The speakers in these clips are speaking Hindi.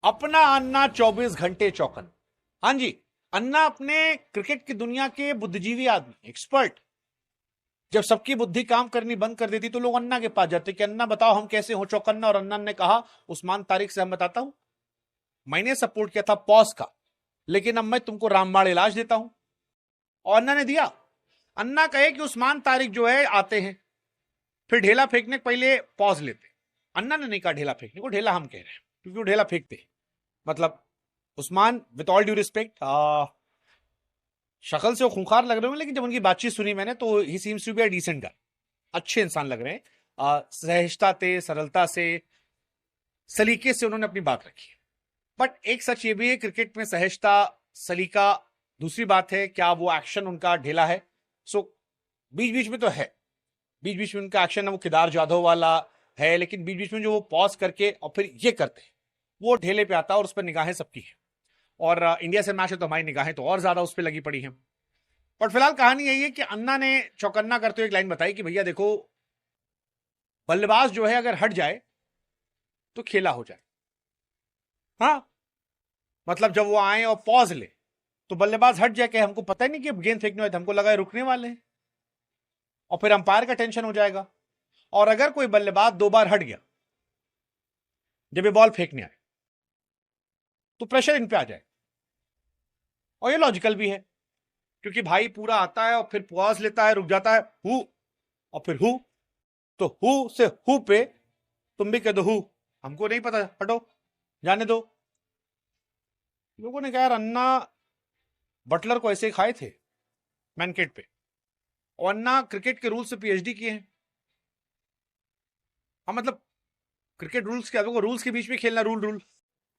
अपना अन्ना 24 घंटे चौकन। हाँ जी, अन्ना अपने क्रिकेट की दुनिया के बुद्धिजीवी आदमी, एक्सपर्ट। जब सबकी बुद्धि काम करनी बंद कर देती तो लोग अन्ना के पास जाते कि अन्ना बताओ हम कैसे हो चौकन्ना। और अन्ना ने कहा उस्मान तारिक से हम बताता हूं, मैंने सपोर्ट किया था पॉज का, लेकिन अब मैं तुमको रामबाण इलाज देता हूं। और अन्ना ने दिया। अन्ना कहे कि उस्मान तारिक जो है आते हैं, फिर ढेला फेंकने के पहले पॉज लेते। अन्ना ने नहीं कहा ढेला फेंकने को, ढेला हम कह रहे हैं क्योंकि वो ढेला फेंकते। मतलब Usman, with all due respect, शक्ल से वो खूंखार लग रहे हो, लेकिन जब उनकी बातचीत सुनी मैंने तो he seems to be a decent guy. अच्छे इंसान लग रहे हैं। सहजता से, सरलता से, सलीके से उन्होंने अपनी बात रखी। बट एक सच ये भी है, क्रिकेट में सहजता, सलीका दूसरी बात है, क्या वो एक्शन उनका ढेला है। सो बीच बीच में तो है, बीच बीच में उनका एक्शन है वो केदार जाधव वाला है, लेकिन बीच बीच में जो वो पॉज करके और फिर ये करते हैं वो ढेले पे आता है और उस पर निगाहें सबकी है। और इंडिया से मैच है तो हमारी निगाहें तो और ज्यादा उस पर लगी पड़ी हैं। और फिलहाल कहानी यही है कि अन्ना ने चौकन्ना करते हुए एक लाइन बताई कि भैया देखो, बल्लेबाज जो है अगर हट जाए तो खेला हो जाए। हाँ, मतलब जब वो आए और पॉज ले तो बल्लेबाज हट जाए, कि हमको पता ही नहीं कि अब गेंद फेंकने वाले, हमको लगा रुकने वाले हैं, और फिर अंपायर का टेंशन हो जाएगा। और अगर कोई बल्लेबाज 2 बार हट गया जब ये बॉल फेंकने आए तो प्रेशर इन पे आ जाए। और ये लॉजिकल भी है, क्योंकि भाई पूरा आता है और फिर पॉज लेता है, रुक जाता है, हु, और फिर हु, तो हु से हु पे तुम भी कह दो हु, हमको नहीं पता, हटो, जाने दो। लोगों ने कहा यार अन्ना बटलर को ऐसे ही खाए थे मैनकेट पे, और अन्ना क्रिकेट के रूल से पीएचडी किए हैं। हाँ मतलब क्रिकेट रूल्स क्या, रूल्स के बीच में खेलना, रूल रूल।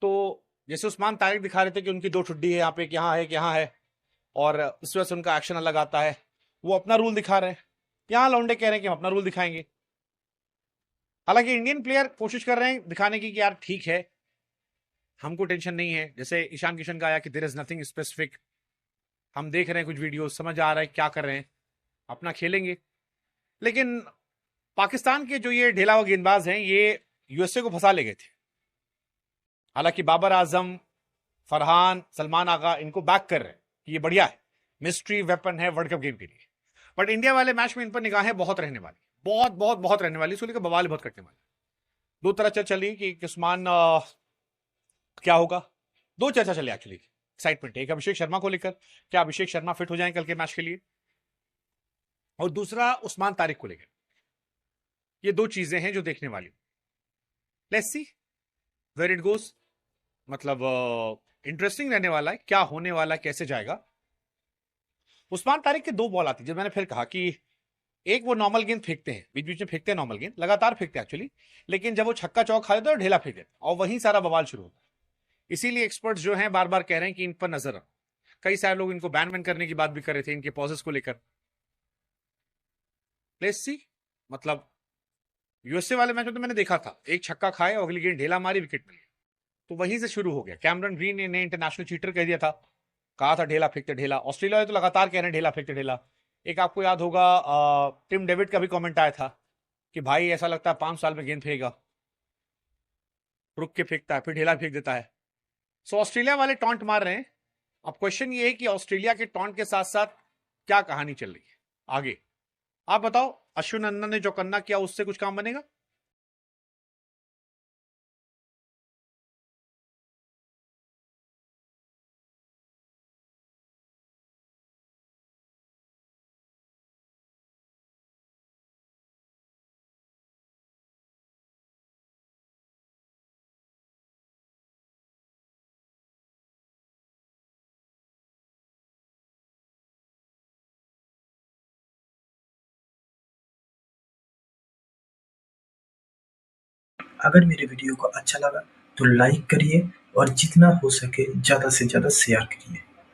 तो जैसे उस्मान तारिक दिखा रहे थे कि उनकी 2 ठुड्डी है यहाँ पे, कि यहाँ है कि यहाँ है, और इस वजह से उनका एक्शन अलग आता है, वो अपना रूल दिखा रहे हैं। यहाँ लौंडे कह रहे हैं कि हम अपना रूल दिखाएंगे। हालांकि इंडियन प्लेयर कोशिश कर रहे हैं दिखाने की कि यार ठीक है, हमको टेंशन नहीं है। जैसे ईशान किशन का आया कि देयर इज नथिंग स्पेसिफिक, हम देख रहे हैं कुछ वीडियो, समझ आ रहा है क्या कर रहे हैं, अपना खेलेंगे। लेकिन पाकिस्तान के जो ये ढेला हुआ गेंदबाज हैं, ये यूएसए को फंसा ले गए थे। हालांकि बाबर आजम, फरहान, सलमान आगा इनको बैक कर रहे हैं कि ये बढ़िया है, मिस्ट्री वेपन है वर्ल्ड कप गेम के लिए। बट इंडिया वाले मैच में इन पर निगाहें बहुत रहने वाली, बहुत बहुत बहुत रहने वाली, इसको लेकर बवाल बहुत कटने वाले। दो तरह चर्चा चली कि उस्मान क्या होगा। दो चर्चा चली एक्चुअली, एक्साइटमेंट, एक अभिषेक शर्मा को लेकर, क्या अभिषेक शर्मा फिट हो जाए कल के मैच के लिए, और दूसरा उस्मान तारिक को लेकर। ये दो चीजें हैं जो देखने वाली। Let's see where it goes. मतलब इंटरेस्टिंग रहने वाला है, क्या होने वाला है, कैसे जाएगा। उस्मान तारिक के 2 बॉल आती, जब मैंने फिर कहा कि एक वो नॉर्मल गेंद फेंकते हैं, बीच बीच में फेंकते हैं नॉर्मल गेंद, लगातार फेंकते हैं एक्चुअली, लेकिन जब वो छक्का चौक खा लेते हैं ढेला फेंक देते हैं, और वहीं सारा बवाल शुरू होता है। इसीलिए एक्सपर्ट्स जो हैं बार बार कह रहे हैं कि इन पर नजर रखो। कई सारे लोग इनको बैन वैन करने की बात भी कर रहे थे इनके पॉजेस को लेकर। Let's see. मतलब यूएसए वाले मैच में तो मैंने देखा था, एक छक्का खाए और अगली गेंद ढेला मारी, विकेट मिल गया। तो वहीं से शुरू हो गया। कैमरन ग्रीन ने इंटरनेशनल चीटर कह दिया था, कहा था ढेला फेंकते ढेला। ऑस्ट्रेलिया वाले तो लगातार कह रहे हैं ढेला फेंकते ढेला। एक आपको याद होगा टिम डेविड का भी कमेंट आया था कि भाई ऐसा लगता है 5 साल में गेंद फेंकेगा, रुक के फेंकता है फिर ढेला फेंक देता है। सो ऑस्ट्रेलिया वाले टॉन्ट मार रहे हैं। अब क्वेश्चन ये है कि ऑस्ट्रेलिया के टॉन्ट के साथ साथ क्या कहानी चल रही है आगे। आप बताओ, अश्विन नंदन ने जो करना किया उससे कुछ काम बनेगा? अगर मेरे वीडियो को अच्छा लगा तो लाइक करिए और जितना हो सके ज़्यादा से ज़्यादा शेयर करिए।